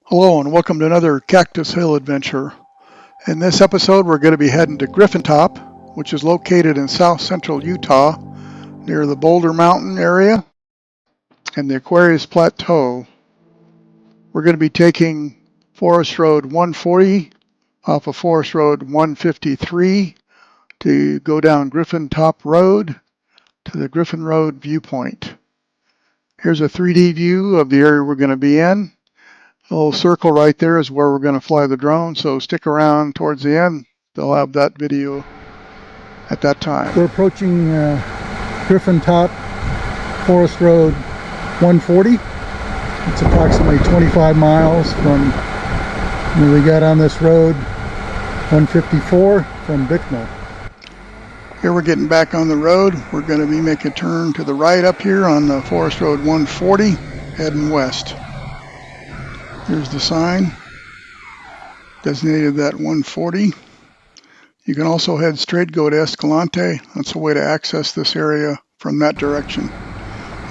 Hello and welcome to another Cactus Hill adventure. In this episode we're going to be heading to Griffin Top, which is located in south central Utah near the Boulder Mountain area and the Aquarius Plateau. We're going to be taking Forest Road 140 off of Forest Road 153 to go down Griffin Top Road to the Griffin Road viewpoint. Here's a 3D view of the area we're going to be in. A little circle right there is where we're going to fly the drone, so stick around towards the end. They'll have that video at that time. We're approaching Griffin Top, Forest Road 140. It's approximately 25 miles from when we got on this road, 154 from Bicknell. Here we're getting back on the road. We're going to be making a turn to the right up here on the Forest Road 140, heading west. Here's the sign, designated that 140. You can also head straight, go to Escalante. That's a way to access this area from that direction,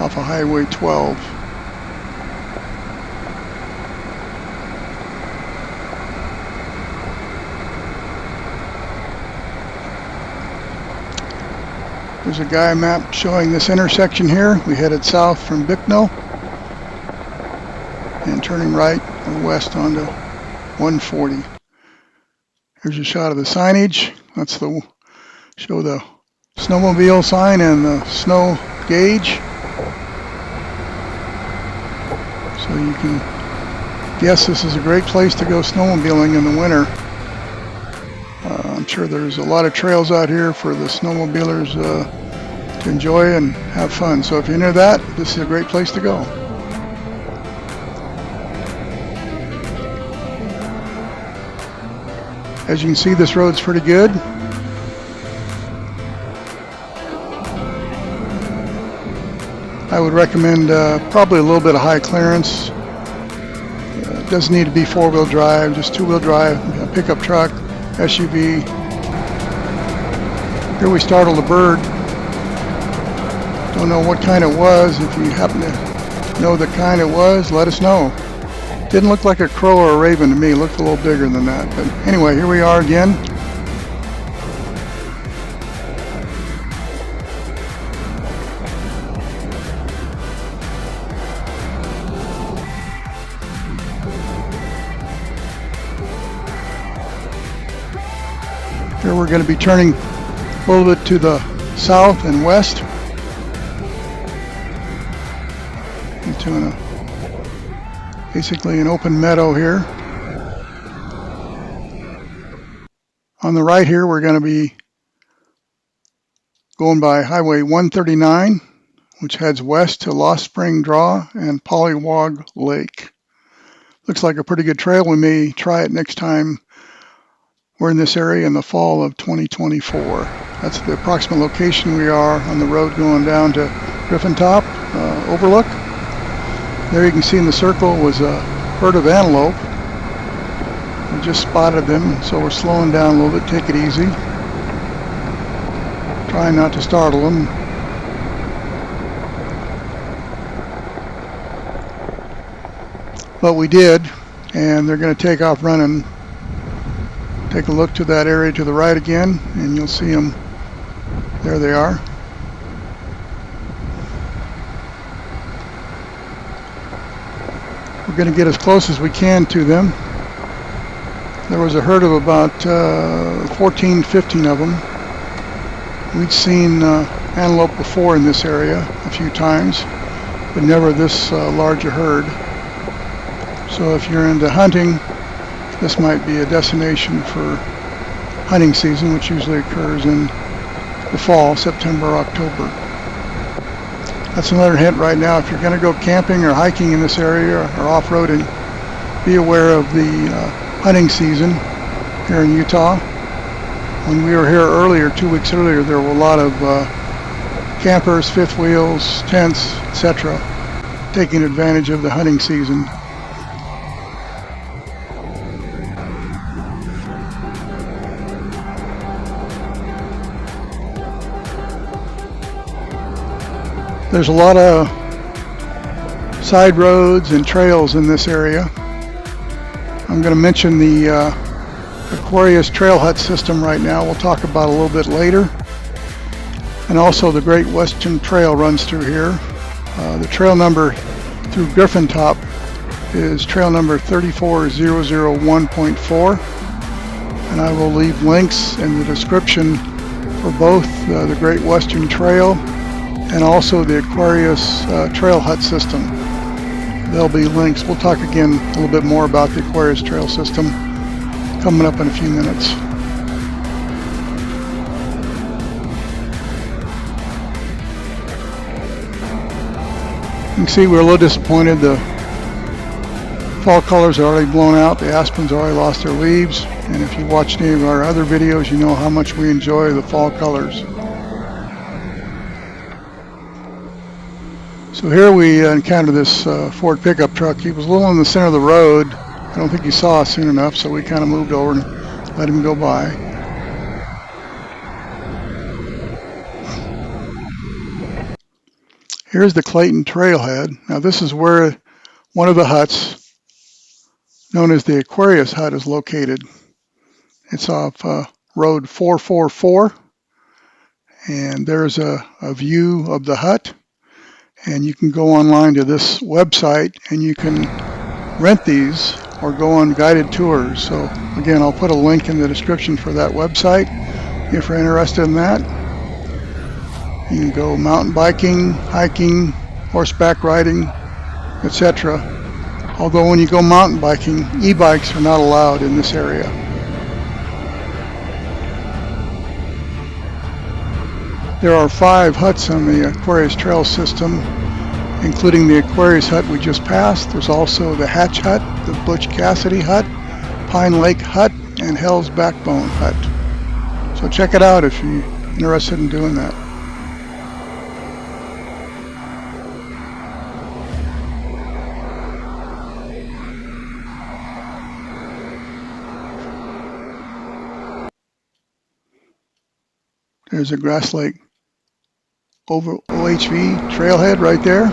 off of Highway 12. There's a guy map showing this intersection here. We headed south from Bicknell and turning right or west onto 140. Here's a shot of the signage. That's the show the snowmobile sign and the snow gauge. So you can guess this is a great place to go snowmobiling in the winter. I'm sure there's a lot of trails out here for the snowmobilers to enjoy and have fun. So if you're near that, this is a great place to go. As you can see, this road's pretty good. I would recommend probably a little bit of high clearance. It doesn't need to be four-wheel drive, just two-wheel drive, a pickup truck, SUV. Here we startled a bird. Don't know what kind it was. If you happen to know the kind it was, let us know. Didn't look like a crow or a raven to me. It looked a little bigger than that. But anyway, here we are again. Here we're going to be turning a little bit to the south and west into basically an open meadow here. On the right here, we're going to be going by Highway 139, which heads west to Lost Spring Draw and Pollywog Lake. Looks like a pretty good trail. We may try it next time we're in this area in the fall of 2024. That's the approximate location we are on the road going down to Griffin Top, Overlook. There you can see in the circle was a herd of antelope. We just spotted them, so we're slowing down a little bit. Take it easy. Trying not to startle them. But we did, and they're going to take off running. Take a look to that area to the right again, and you'll see them. There they are. We're going to get as close as we can to them. There was a herd of about 14, 15 of them. We'd seen antelope before in this area a few times, but never this large a herd. So if you're into hunting, this might be a destination for hunting season, which usually occurs in the fall, September, October. That's another hint right now. If you're going to go camping or hiking in this area or off-roading, be aware of the hunting season here in Utah. When we were here earlier, 2 weeks earlier, there were a lot of campers, fifth wheels, tents, etc., taking advantage of the hunting season. There's a lot of side roads and trails in this area. I'm going to mention the Aquarius Trail Hut system right now. We'll talk about it a little bit later. And also the Great Western Trail runs through here. The trail number through Griffin Top is trail number 34001.4. And I will leave links in the description for both the Great Western Trail and also the Aquarius Trail Hut system. There'll be links. We'll talk again a little bit more about the Aquarius Trail system coming up in a few minutes. You can see we're a little disappointed. The fall colors are already blown out. The aspens already lost their leaves. And if you watched any of our other videos, you know how much we enjoy the fall colors. So here we encountered this Ford pickup truck. He was a little in the center of the road. I don't think he saw us soon enough, so we kind of moved over and let him go by. Here's the Clayton Trailhead. Now this is where one of the huts, known as the Aquarius Hut, is located. It's off Road 444, and there's a view of the hut. And you can go online to this website and you can rent these or go on guided tours. So again, I'll put a link in the description for that website if you're interested in that. You can go mountain biking, hiking, horseback riding, etc. Although when you go mountain biking, e-bikes are not allowed in this area. There are 5 huts on the Aquarius Trail system, including the Aquarius Hut we just passed. There's also the Hatch Hut, the Butch Cassidy Hut, Pine Lake Hut, and Hell's Backbone Hut. So check it out if you're interested in doing that. There's a Grass Lake OHV trailhead right there.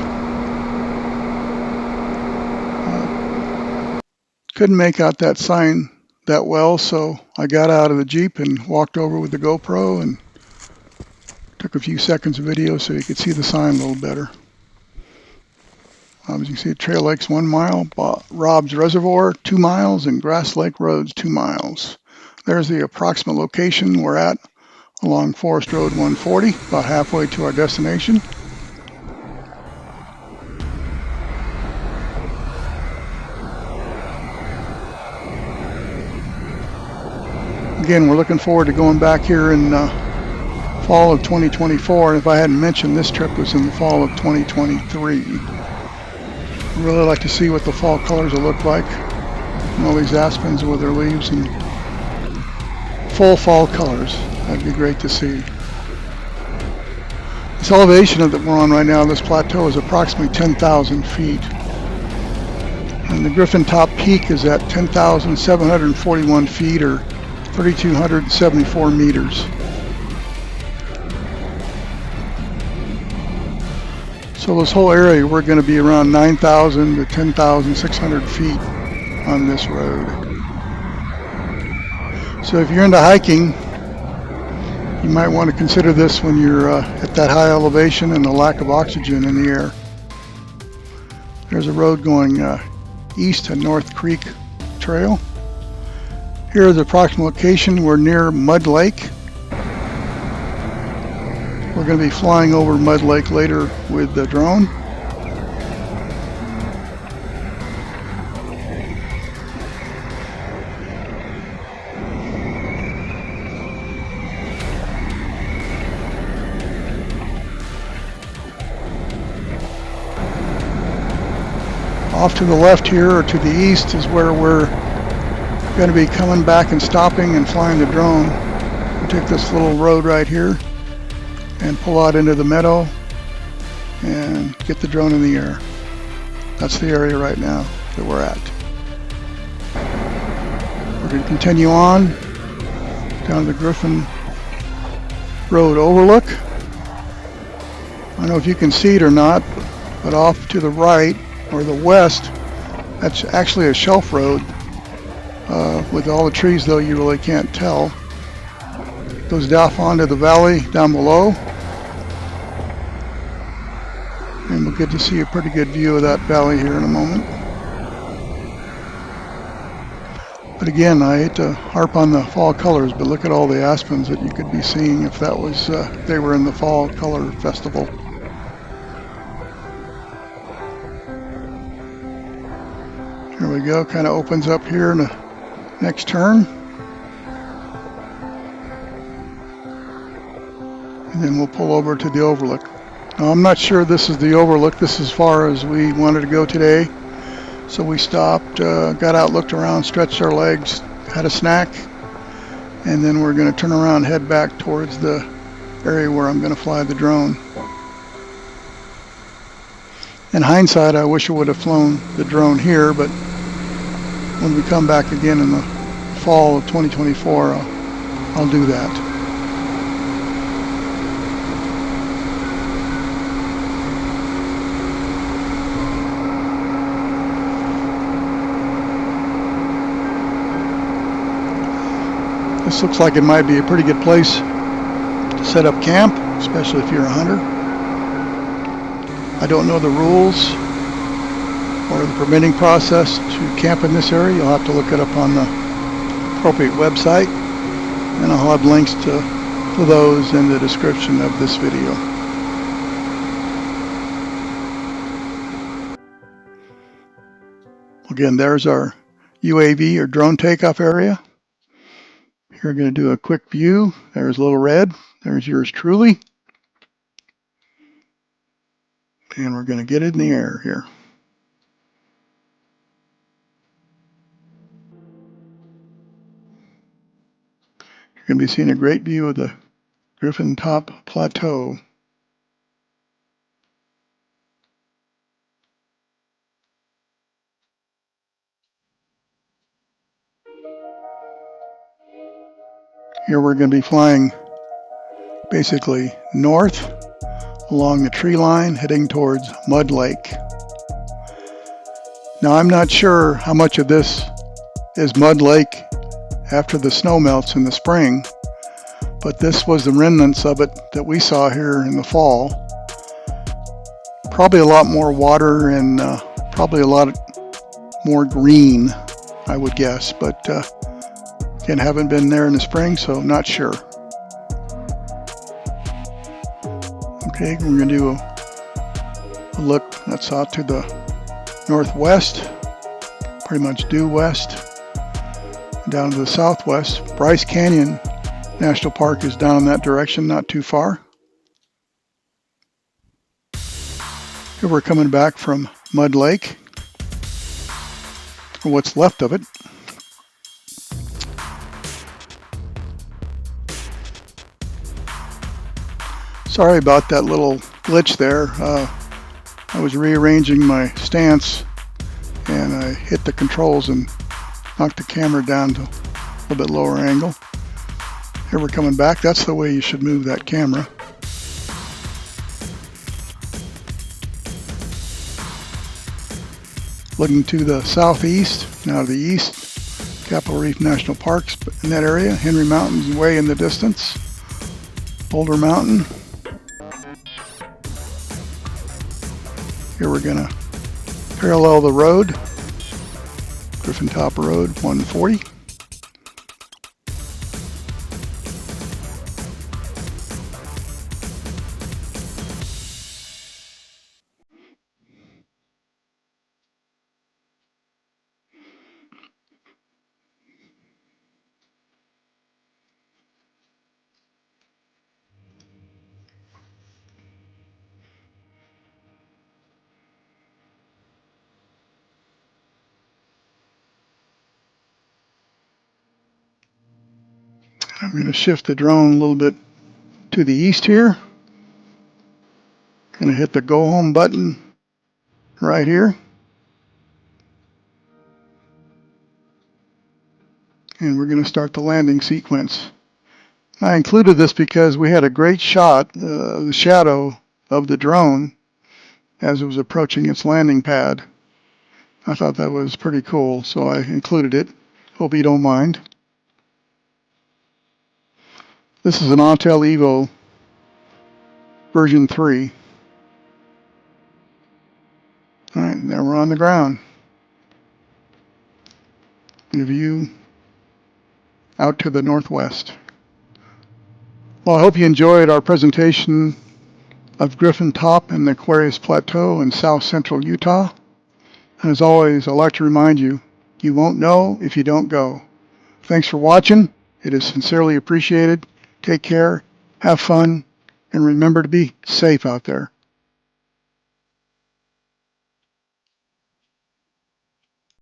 Couldn't make out that sign that well, so I got out of the Jeep and walked over with the GoPro and took a few seconds of video so you could see the sign a little better. As you can see, Trail Lake's 1 mile, Rob's Reservoir 2 miles, and Grass Lake Road's 2 miles. There's the approximate location we're at along Forest Road 140, about halfway to our destination. Again, we're looking forward to going back here in fall of 2024. And if I hadn't mentioned, this trip was in the fall of 2023. I'd really like to see what the fall colors will look like. And all these aspens with their leaves and full fall colors. That'd be great to see. This elevation that we're on right now, this plateau, is approximately 10,000 feet. And the Griffin Top Peak is at 10,741 feet, or 3,274 meters. So this whole area, we're going to be around 9,000 to 10,600 feet on this road. So if you're into hiking, you might want to consider this when you're at that high elevation and the lack of oxygen in the air. There's a road going east to North Creek Trail. Here is the approximate location. We're near Mud Lake. We're going to be flying over Mud Lake later with the drone. Off to the left here, or to the east, is where we're going to be coming back and stopping and flying the drone. We'll take this little road right here and pull out into the meadow and get the drone in the air. That's the area right now that we're at. We're going to continue on down the Griffin Road Overlook. I don't know if you can see it or not, but off to the right or the west, that's actually a shelf road With all the trees, though, you really can't tell. Goes down onto the valley down below. And we'll get to see a pretty good view of that valley here in a moment. But again, I hate to harp on the fall colors, but look at all the aspens that you could be seeing if that was they were in the fall color festival. Here we go, kind of opens up here in the next turn. And then we'll pull over to the Overlook. Now, I'm not sure this is the Overlook. This is as far as we wanted to go today. So we stopped, got out, looked around, stretched our legs, had a snack, and then we're going to turn around and head back towards the area where I'm going to fly the drone. In hindsight, I wish I would have flown the drone here, but when we come back again in the fall of 2024, I'll do that. This looks like it might be a pretty good place to set up camp, especially if you're a hunter. I don't know the rules or the permitting process to camp in this area. You'll have to look it up on the appropriate website, and I'll have links to those in the description of this video. Again, there's our UAV or drone takeoff area. We're going to do a quick view. There's Little Red. There's yours truly. And we're going to get it in the air here. You're going to be seeing a great view of the Griffin Top Plateau. Here we're going to be flying basically north along the tree line heading towards Mud Lake. Now I'm not sure how much of this is Mud Lake after the snow melts in the spring, but this was the remnants of it that we saw here in the fall. Probably a lot more water and probably a lot more green, I would guess, but again, haven't been there in the spring, so I'm not sure. Okay, we're going to do a look that's out to the northwest, pretty much due west, down to the southwest. Bryce Canyon National Park is down in that direction, not too far. Here we're coming back from Mud Lake, or what's left of it. Sorry about that little glitch there. I was rearranging my stance and I hit the controls and knocked the camera down to a little bit lower angle. Here we're coming back. That's the way you should move that camera. Looking to the southeast, now to the east, Capitol Reef National Park's in that area. Henry Mountain's way in the distance. Boulder Mountain. Here we're going to parallel the road, Griffin Top Road 140. I'm going to shift the drone a little bit to the east here. Going to hit the go home button right here. And we're going to start the landing sequence. I included this because we had a great shot of the shadow of the drone as it was approaching its landing pad. I thought that was pretty cool, so I included it. Hope you don't mind. This is an Autel Evo version 3. All right, now we're on the ground. The view out to the northwest. Well, I hope you enjoyed our presentation of Griffin Top and the Aquarius Plateau in south central Utah. And as always, I'd like to remind you, you won't know if you don't go. Thanks for watching. It is sincerely appreciated. Take care, have fun, and remember to be safe out there.